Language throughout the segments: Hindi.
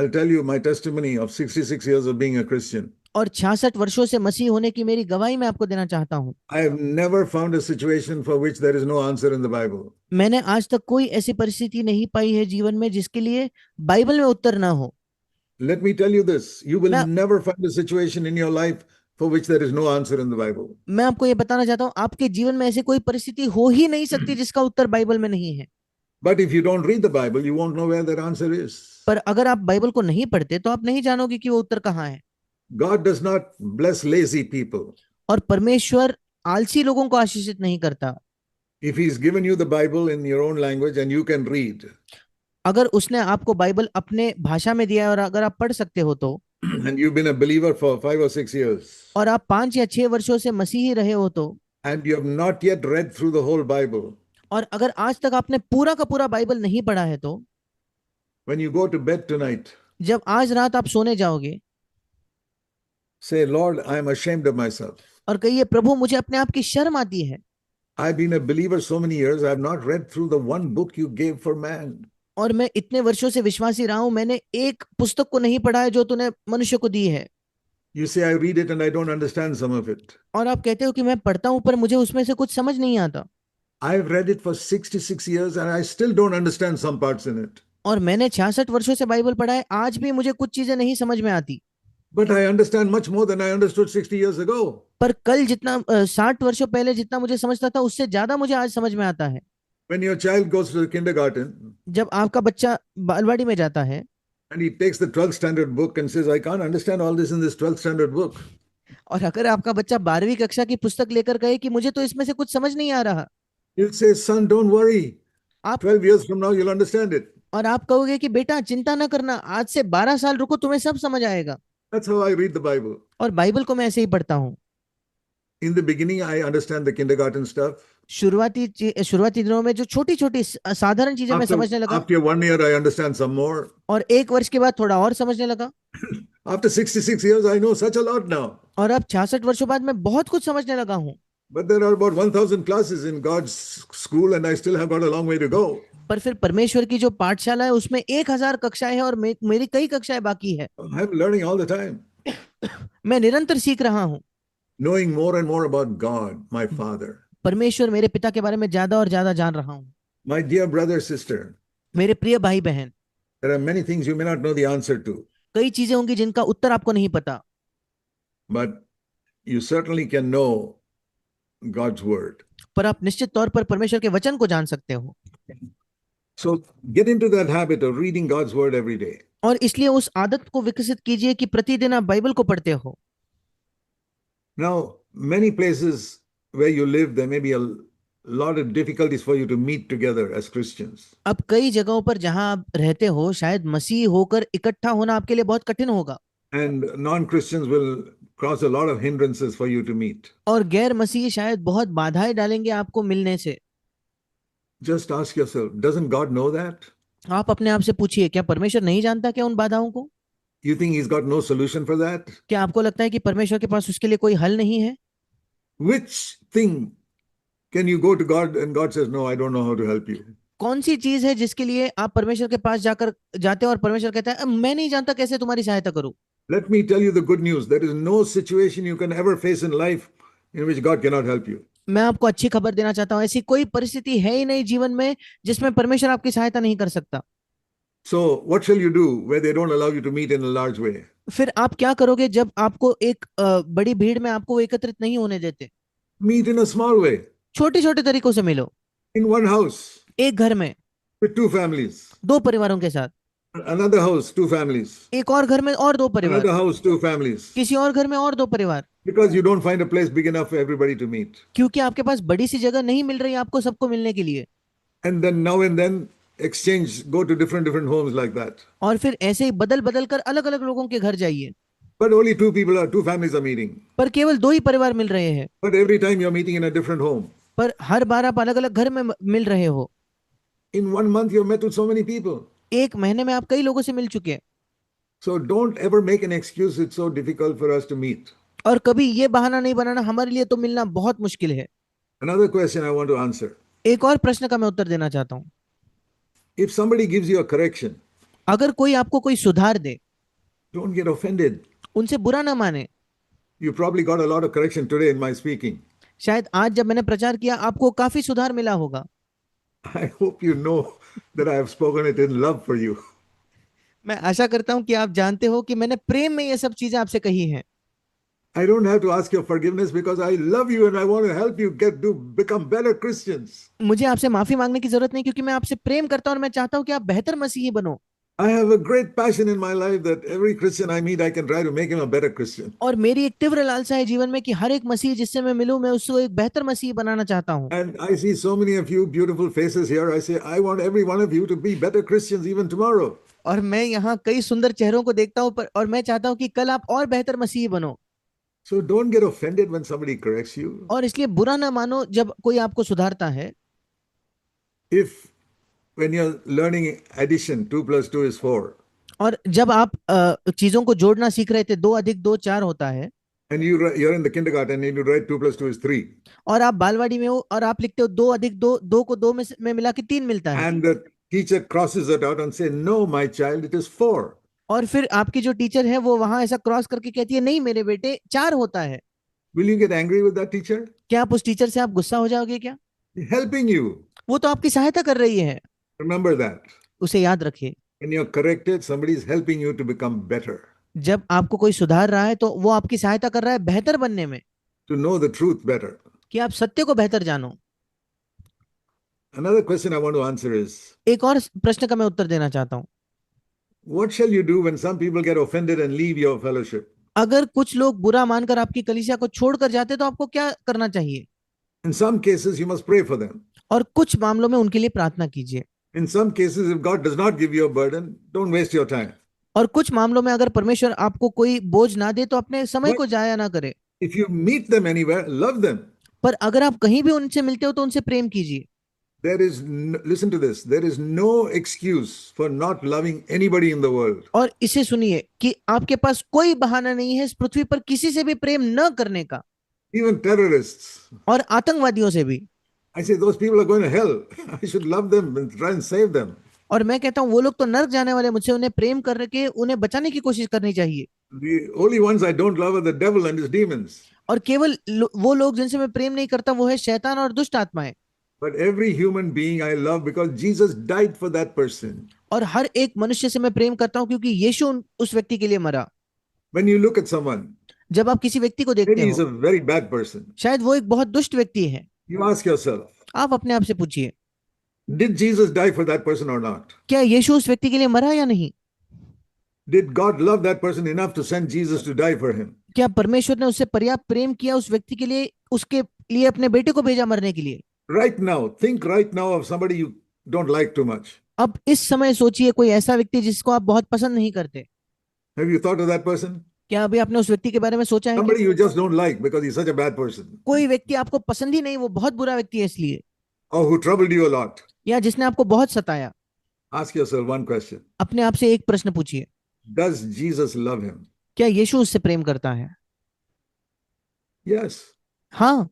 I'll tell you my testimony of 66 years of being a Christian. और 66 वर्षों से मसीह होने की मेरी गवाही मैं आपको देना चाहता हूँ। I have never found a situation for which there is no answer in the Bible. मैंने आज तक कोई ऐसी परिस्थिति नहीं पाई है जीवन में जिसके लिए बाइबल में उत्तर ना हो। Let me tell you this, you will मैं never find a situation in your life for which there is no answer in the Bible. मैं आपको ये बताना चाहता हूँ, आपके जीवन में ऐसी कोई परिस्थिति हो ही नहीं सकती जिसका उत्तर बाइबल में नहीं है। But if you don't read the Bible, you won't know where that answer is. पर अगर आप बाइबल को नहीं पढ़ते तो आप नहीं जानोगे कि वो उत्तर कहाँ है। God does not bless lazy people. और परमेश्वर आलसी लोगों को आशीषित नहीं करता। If He's given you the Bible in your own language and you can read, अगर उसने आपको बाइबल अपने भाषा में दिया है और अगर आप पढ़ सकते हो तो, and you've been a believer for 5 or 6 years, और आप 5 या 6 वर्षों से मसीही रहे हो तो, and you have not yet read through the whole Bible, और अगर आज तक आपने पूरा का पूरा बाइबल नहीं पढ़ा है तो, when you go to bed tonight, जब आज रात आप सोने जाओगे, say, Lord, I am ashamed of myself. और कहिए, प्रभु मुझे अपने आप की शर्म आती है। I've been a believer so many years, I have not read through the one book you gave for man. और मैं इतने वर्षों से विश्वासी रहा हूं, मैंने एक पुस्तक को नहीं पढ़ा है जो तूने मनुष्य को दी है। You say, I read it and I don't understand some of it. और आप कहते हो कि मैं पढ़ता हूं पर मुझे उसमें से कुछ समझ नहीं आता। I've read it for 66 years and I still don't understand some parts in it. और मैंने 66 वर्षों से बाइबल पढ़ा है, आज भी मुझे कुछ चीजें नहीं समझ में आती। But I understand much more than I understood 60 years ago. पर कल जितना 60 वर्षों पहले जितना मुझे समझता था उससे ज्यादा मुझे आज समझ में आता है। When your child goes to the kindergarten जब आपका बच्चा बालवाड़ी में जाता है and he takes the 12th standard book and says, I can't understand all this in this 12th standard book. और अगर आपका बच्चा 12वीं कक्षा की पुस्तक लेकर गए कि मुझे तो इसमें से कुछ समझ नहीं आ रहा, You'll say, son, don't worry. आप 12 years from now, you'll understand it. और आप कहोगे कि बेटा चिंता ना करना, आज से 12 साल रुको, तुम्हें सब समझ आएगा। That's how I read the Bible. और बाइबल को मैं ऐसे ही पढ़ता हूँ। In the beginning, I understand the kindergarten stuff. शुरुआती दिनों में जो छोटी छोटी साधारण चीजें मैं समझने लगा, After 1 year, I understand some more. और 1 वर्ष के बाद थोड़ा और समझने लगा, After 66 years, I know such a lot now. और अब 66 वर्षों बाद मैं बहुत कुछ समझने लगा हूँ। But there are about 1,000 classes in God's school, and I still have got a long way to go. पर फिर परमेश्वर की जो पाठशाला है उसमें 1000 कक्षाएं हैं और मेरी कई कक्षाएं बाकी है। I'm learning all the time. मैं निरंतर सीख रहा हूँ, Knowing more and more about God, my Father. परमेश्वर मेरे पिता के बारे में ज्यादा और ज्यादा जान रहा हूँ। My dear brother, sister, मेरे प्रिय भाई बहन, there are many things you may not know the answer to, कई चीजें होंगी जिनका उत्तर आपको नहीं पता, but you certainly can know God's word. पर आप निश्चित तौर पर परमेश्वर के वचन को जान सकते हो। So get into that habit of reading God's word every day. और इसलिए उस आदत को विकसित कीजिए कि प्रतिदिन आप बाइबल को पढ़ते हो। Now, many places where you live, there may be a lot of difficulties for you to meet together as Christians. अब कई जगहों पर जहां आप रहते हो शायद मसीह होकर इकट्ठा होना आपके लिए बहुत कठिन होगा, And non-Christians will cross a lot of hindrances for you to meet. और गैर मसीही शायद बहुत बाधाएं डालेंगे आपको मिलने से। Just ask yourself, doesn't God know that? आप अपने आप से पूछिए, क्या परमेश्वर नहीं जानता क्या उन बाधाओं को? You think He's got no solution for that? क्या आपको लगता है कि परमेश्वर के पास उसके लिए कोई हल नहीं है? Which thing can you go to God and God says, no, I don't know how to help you? कौन सी चीज है जिसके लिए आप परमेश्वर के पास जाते हैं और परमेश्वर कहता है मैं नहीं जानता कैसे तुम्हारी सहायता करूं? Let me tell you the good news. There is no situation you can ever face in life in which God cannot help you. मैं आपको अच्छी खबर देना चाहता हूं, ऐसी कोई परिस्थिति है ही नहीं जीवन में जिसमें परमेश्वर आपकी सहायता नहीं कर सकता। So what shall you do where they don't allow you to meet in a large way? फिर आप क्या करोगे जब आपको एक बड़ी भीड़ में आपको एकत्रित नहीं होने देते? Meet in a small way. छोटे छोटे तरीकों से मिलो। In one house एक घर में with 2 families. 2 परिवारों के साथ, Another house, 2 families. एक और घर में और 2 परिवार, Another house, 2 families. किसी और घर में और 2 परिवार, Because you don't find a place big enough for everybody to meet. क्योंकि आपके पास बड़ी सी जगह नहीं मिल रही आपको सबको मिलने के लिए। And then now and then exchange, go to different homes like that. और फिर ऐसे ही बदल बदल कर अलग अलग लोगों के घर जाइए। But only 2 families are meeting. पर केवल 2 ही परिवार मिल रहे हैं। But every time you're meeting in a different home. पर हर बार आप अलग अलग घर में मिल रहे हो। In 1 month you've met with so many people. एक महीने में आप कई लोगों से मिल चुके हैं। So don't ever make an excuse, it's so difficult for us to meet. और कभी ये बहाना नहीं बनाना हमारे लिए तो मिलना बहुत मुश्किल है। Another question I want to answer. एक और प्रश्न का मैं उत्तर देना चाहता हूँ। If somebody gives you a correction, अगर कोई आपको कोई सुधार दे, don't get offended. उनसे बुरा ना माने। You probably got a lot of correction today in my speaking. शायद आज जब मैंने प्रचार किया आपको काफी सुधार मिला होगा। I hope you know that I have spoken it in love for you. मैं आशा करता हूं कि आप जानते हो कि मैंने प्रेम में ये सब चीजें आपसे कही हैं। I don't have to ask your forgiveness because I love you and I want to help you become better Christians. मुझे आपसे माफी मांगने की जरूरत नहीं, क्योंकि मैं आपसे प्रेम करता हूं और मैं चाहता हूं कि आप बेहतर मसीही बनो। I have a great passion in my life that every Christian I meet, I can try to make him a better Christian. और मेरी एक तीव्र लालसा है जीवन में कि हर एक मसीह जिससे मैं मिलूं, मैं उसको एक बेहतर मसीह बनाना चाहता हूं। And I see so many of you beautiful faces here. I say, I want every one of you to be better Christians even tomorrow. और मैं यहाँ कई सुंदर चेहरों को देखता हूँ, और मैं चाहता हूँ कि कल आप और बेहतर मसीह बनो। So don't get offended when somebody corrects you. और इसलिए बुरा ना मानो जब कोई आपको सुधारता है। If when you're learning addition, 2 plus 2 is 4, और जब आप चीजों को जोड़ना सीख रहे थे, 2+2=4 होता है। and you're in the kindergarten and you write 2 plus 2 is 3, और आप बालवाड़ी में हो और आप लिखते हो 2+2, 2 को 2 में मिला के 3 मिलता है। and the teacher crosses it out and say, no, my child, it is 4. और फिर आपकी जो टीचर है वो वहां ऐसा क्रॉस करके कहती है, नहीं मेरे बेटे 4 होता है। Will you get angry with that teacher? क्या आप उस टीचर से आप गुस्सा हो जाओगे क्या? Helping you. वो तो आपकी सहायता कर रही है। Remember that. उसे याद रखिए। When you're corrected, somebody is helping you to become better, जब आपको कोई सुधार रहा है तो वो आपकी सहायता कर रहा है बेहतर बनने में, to know the truth better. कि आप सत्य को बेहतर जानो। Another question I want to answer is, एक और प्रश्न का मैं उत्तर देना चाहता हूँ। what shall you do when some people get offended and leave your fellowship? अगर कुछ लोग बुरा मानकर आपकी कलीसिया को छोड़कर जाते तो आपको क्या करना चाहिए? In some cases, you must pray for them. और कुछ मामलों में उनके लिए प्रार्थना कीजिए। In some cases, if God does not give you a burden, don't waste your time. और कुछ मामलों में अगर परमेश्वर आपको कोई बोझ ना दे तो अपने समय But को जाया ना करे। if you meet them anywhere, love them. पर अगर आप कहीं भी उनसे मिलते हो तो उनसे प्रेम कीजिए। Listen to this, there is no excuse for not loving anybody in the world. और इसे सुनिए कि आपके पास कोई बहाना नहीं है इस पृथ्वी पर किसी से भी प्रेम न करने का, Even terrorists. और आतंकवादियों से भी। I say those people are going to hell. I should love them and try and save them. और मैं कहता हूँ वो लोग तो नरक जाने वाले, मुझसे उन्हें प्रेम करके उन्हें बचाने की कोशिश करनी चाहिए। The only ones I don't love are the devil and his demons. और केवल वो लोग जिनसे मैं प्रेम नहीं करता वो है शैतान और दुष्ट आत्माएं। But every human being I love because Jesus died for that person. और हर एक मनुष्य से मैं प्रेम करता हूँ क्योंकि यीशु उस व्यक्ति के लिए मरा। When you look at someone, जब आप किसी व्यक्ति को देखते maybe he's हो, a very bad person, शायद वो एक बहुत दुष्ट व्यक्ति है, you ask yourself, आप अपने आप से पूछिए, did Jesus die for that person or not? क्या यीशु उस व्यक्ति के लिए मरा या नहीं? Did God love that person enough to send Jesus to die for him? क्या परमेश्वर ने उससे पर्याप्त प्रेम किया उस व्यक्ति के लिए, उसके लिए अपने बेटे को भेजा मरने के लिए? Right now, think right now of somebody you don't like too much. अब इस समय सोचिए कोई ऐसा व्यक्ति जिसको आप बहुत पसंद नहीं करते। Have you thought of that person? क्या अभी आपने उस व्यक्ति के बारे में सोचा है कि Somebody you just don't like because he's such a bad person, कोई व्यक्ति आपको पसंद ही नहीं, वो बहुत बुरा व्यक्ति है इसलिए, or who troubled you a lot? या जिसने आपको बहुत सताया? Ask yourself one question. अपने आप से एक प्रश्न पूछिए, Does Jesus love him? क्या यीशु उससे प्रेम करता है? Yes. हाँ।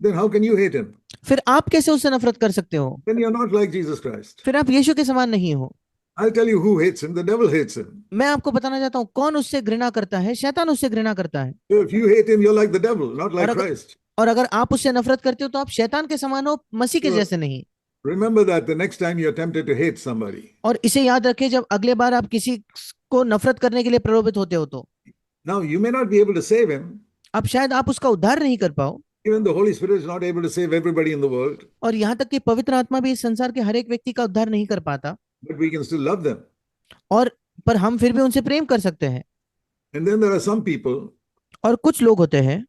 Then how can you hate him? फिर आप कैसे उससे नफरत कर सकते हो? Then you're not like Jesus Christ. फिर आप यीशु के समान नहीं हो। I'll tell you who hates him. The devil hates him. मैं आपको बताना चाहता हूँ कौन उससे घृणा करता है, शैतान उससे घृणा करता है। So if you hate him, you're like the devil, not like Christ. और अगर आप उससे नफरत करते हो तो आप शैतान के समान हो, मसीह के जैसे नहीं। Remember that the next time you're tempted to hate somebody. और इसे याद रखें जब अगले बार आप किसी को नफरत करने के लिए प्रलोभित होते हो तो। Now you may not be able to save him. अब शायद आप उसका उद्धार नहीं कर पाओ। Even the Holy Spirit is not able to save everybody in the world. और यहाँ तक कि पवित्र आत्मा भी इस संसार के हर एक व्यक्ति का उद्धार नहीं कर पाता। But we can still love them. और पर हम फिर भी उनसे प्रेम कर सकते हैं। And then there are some people, और कुछ लोग होते हैं,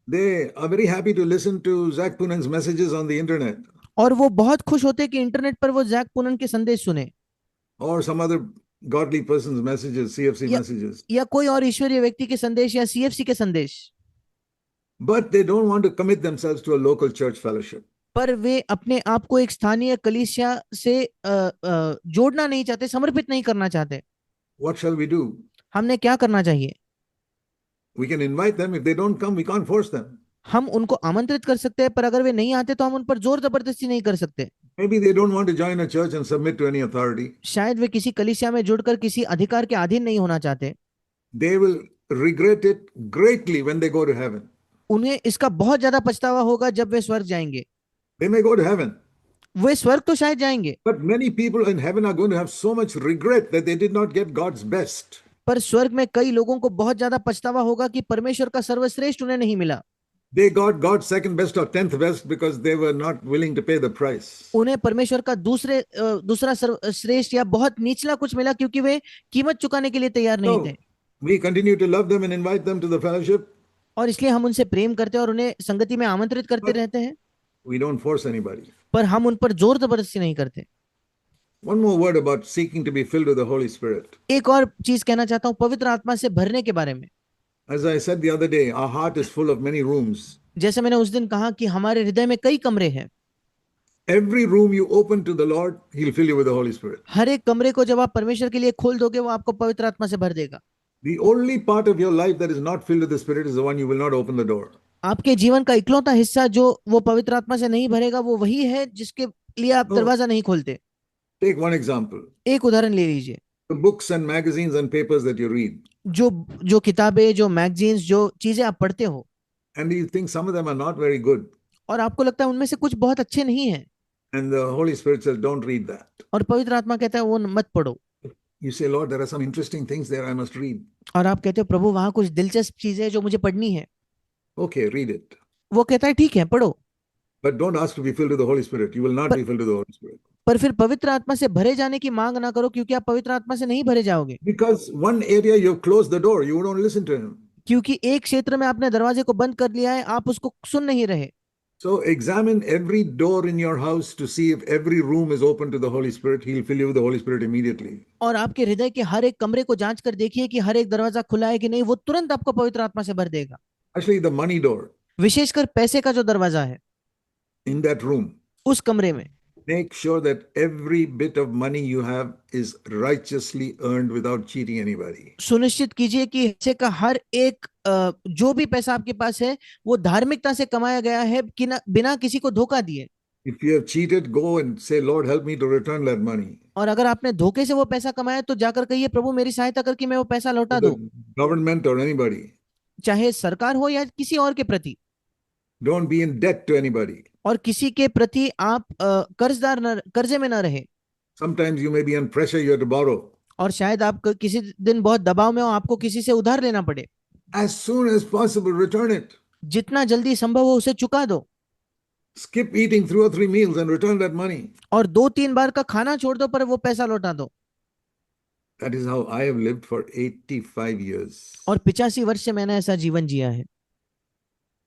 they are very happy to listen to Zach Punen's messages on the internet. और वो बहुत खुश होते हैं कि इंटरनेट पर वो जैक पुनन के संदेश सुने, Or some other godly person's messages, CFC messages. या कोई और ईश्वरीय व्यक्ति के संदेश या सीएफसी के संदेश। But they don't want to commit themselves to a local church fellowship. पर वे अपने आप को एक स्थानीय कलीसिया से जोड़ना नहीं चाहते, समर्पित नहीं करना चाहते। What shall we do? हमने क्या करना चाहिए? We can invite them. If they don't come, we can't force them. हम उनको आमंत्रित कर सकते हैं, पर अगर वे नहीं आते तो हम उन पर जोर जबरदस्ती नहीं कर सकते। Maybe they don't want to join a church and submit to any authority. शायद वे किसी कलीसिया में जुड़कर किसी अधिकार के अधीन नहीं होना चाहते। They will regret it greatly when they go to heaven. उन्हें इसका बहुत ज्यादा पछतावा होगा जब वे स्वर्ग जाएंगे। They may go to heaven, वे स्वर्ग तो शायद जाएंगे, but many people in heaven are going to have so much regret that they did not get God's best. पर स्वर्ग में कई लोगों को बहुत ज्यादा पछतावा होगा कि परमेश्वर का सर्वश्रेष्ठ उन्हें नहीं मिला। They got God's second best or 10th best because they were not willing to pay the price. उन्हें परमेश्वर का दूसरा सर्वश्रेष्ठ या बहुत निचला कुछ मिला क्योंकि वे कीमत चुकाने के लिए तैयार नहीं So थे। we continue to love them and invite them to the fellowship. और इसलिए हम उनसे प्रेम करते हैं और उन्हें संगति में आमंत्रित करते रहते हैं, We don't force anybody. पर हम उन पर जोर जबरदस्ती नहीं करते। One more word about seeking to be filled with the Holy Spirit. एक और चीज कहना चाहता हूँ पवित्र आत्मा से भरने के बारे में। As I said the other day, our heart is full of many rooms. जैसे मैंने उस दिन कहा कि हमारे हृदय में कई कमरे हैं। Every room you open to the Lord, He'll fill you with the Holy Spirit. हर एक कमरे को जब आप परमेश्वर के लिए खोल दोगे वो आपको पवित्र आत्मा से भर देगा। The only part of your life that is not filled with the Spirit is the one you will not open the door. आपके जीवन का इकलौता हिस्सा जो वो पवित्र आत्मा से नहीं भरेगा वो वही है जिसके लिए आप दरवाजा नहीं खोलते। Take one example. एक उदाहरण ले लीजिए। The books and magazines and papers that you read. जो किताबें, जो मैगजीन्स, जो चीजें आप पढ़ते हो And you think some of them are not very good. और आपको लगता है उनमें से कुछ बहुत अच्छे नहीं हैं, And the Holy Spirit says, don't read that. और पवित्र आत्मा कहता है वो मत पढ़ो। You say, Lord, there are some interesting things there I must read. और आप कहते हो प्रभु वहां कुछ दिलचस्प चीजें हैं जो मुझे पढ़नी है। Okay, read it. वो कहता है ठीक है पढ़ो, But don't ask to be filled with the Holy Spirit. You will not be filled with the Holy Spirit. पर फिर पवित्र आत्मा से भरे जाने की मांग ना करो क्योंकि आप पवित्र आत्मा से नहीं भरे जाओगे। Because one area you've closed the door, you don't listen to Him. क्योंकि एक क्षेत्र में आपने दरवाजे को बंद कर लिया है, आप उसको सुन नहीं रहे। So examine every door in your house to see if every room is open to the Holy Spirit. He'll fill you with the Holy Spirit immediately. और आपके हृदय के हर एक कमरे को जांच कर देखिए कि हर एक दरवाजा खुला है कि नहीं, वो तुरंत आपको पवित्र आत्मा से भर देगा। Actually, the money door विशेषकर पैसे का जो दरवाजा है in that room, उस कमरे में make sure that every bit of money you have is righteously earned without cheating anybody. सुनिश्चित कीजिए कि हिस्से का हर एक जो भी पैसा आपके पास है वो धार्मिकता से कमाया गया है कि बिना किसी को धोखा दिए। If you have cheated, go and say, Lord, help me to return that money. और अगर आपने धोखे से वो पैसा कमाया तो जाकर कहिए प्रभु मेरी सहायता कर कि मैं वो पैसा लौटा To दूं, the government or anybody. चाहे सरकार हो या किसी और के प्रति। Don't be in debt to anybody. और किसी के प्रति आप कर्जे में न रहे। Sometimes you may be under pressure, you have to borrow. और शायद आप किसी दिन बहुत दबाव में हो, आपको किसी से उधार लेना पड़े। As soon as possible, return it. जितना जल्दी संभव हो उसे चुका दो। Skip eating 2 or 3 meals and return that money. और 2-3 बार का खाना छोड़ दो पर वो पैसा लौटा दो। That is how I have lived for 85 years. और 85 वर्ष से मैंने ऐसा जीवन जिया है।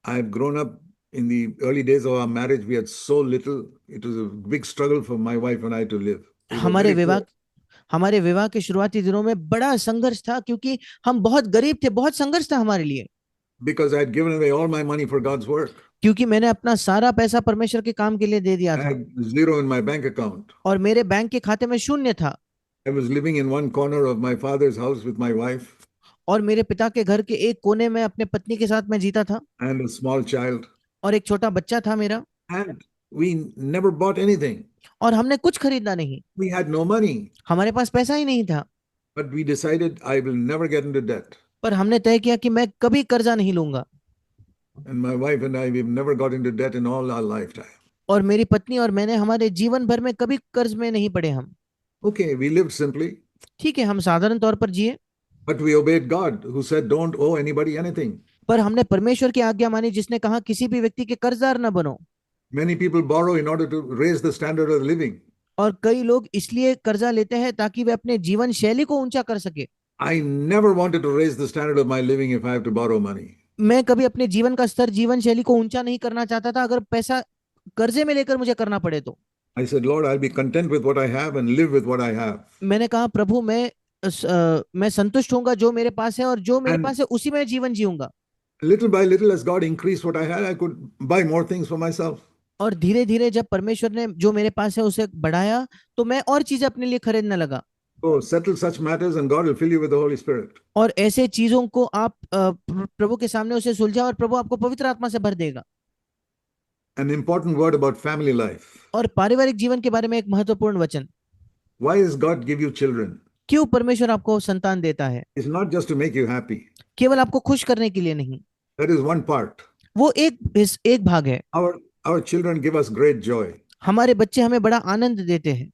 I have grown up in the early days of our marriage. We had so little. It was a big struggle for my wife and I to live. We were very poor. हमारे विवाह के शुरुआती दिनों में बड़ा संघर्ष था क्योंकि हम बहुत गरीब थे, बहुत संघर्ष था हमारे लिए। Because I had given away all my money for God's work. क्योंकि मैंने अपना सारा पैसा परमेश्वर के काम के लिए दे दिया I था had zero in my bank account. और मेरे बैंक के खाते में शून्य था। I was living in one corner of my father's house with my wife और मेरे पिता के घर के एक कोने में अपने पत्नी के साथ मैं जीता था and a small child. और एक छोटा बच्चा था मेरा। And we never bought anything. और हमने कुछ खरीदा नहीं, We had no money. हमारे पास पैसा ही नहीं था। But we decided I will never get into debt. पर हमने तय किया कि मैं कभी कर्जा नहीं लूंगा। And my wife and I, we've never got into debt in all our lifetime. और मेरी पत्नी और मैंने हमारे जीवन भर में कभी कर्ज में नहीं पड़े हम। Okay, we lived simply. ठीक है, हम साधारण तौर पर जिए, But we obeyed God, who said, don't owe anybody anything. पर हमने परमेश्वर की आज्ञा मानी जिसने कहा किसी भी व्यक्ति के कर्जदार न बनो। Many people borrow in order to raise the standard of living. और कई लोग इसलिए कर्जा लेते हैं ताकि वे अपने जीवन शैली को ऊंचा कर सके। I never wanted to raise the standard of my living if I have to borrow money. मैं कभी अपने जीवन का स्तर, जीवन शैली को ऊंचा नहीं करना चाहता था अगर पैसा कर्जे में लेकर मुझे करना पड़े तो। I said, Lord, I'll be content with what I have and live with what I have. मैंने कहा प्रभु मैं संतुष्ट होऊंगा जो मेरे पास है और जो मेरे पास है उसी में जीवन जीऊंगा। Little by little, as God increased what I had, I could buy more things for myself. और धीरे धीरे जब परमेश्वर ने जो मेरे पास है उसे बढ़ाया तो मैं और चीजें अपने लिए खरीदने लगा। Oh, settle such matters and God will fill you with the Holy Spirit. और ऐसे चीजों को आप प्रभु के सामने उसे सुलझा और प्रभु आपको पवित्र आत्मा से भर देगा। an important word about family life. और पारिवारिक जीवन के बारे में एक महत्वपूर्ण वचन। Why does God give you children? क्यों परमेश्वर आपको संतान देता है? It's not just to make you happy. केवल आपको खुश करने के लिए नहीं, That is one part. वो एक भाग है। Our children give us great joy. हमारे बच्चे हमें बड़ा आनंद देते हैं।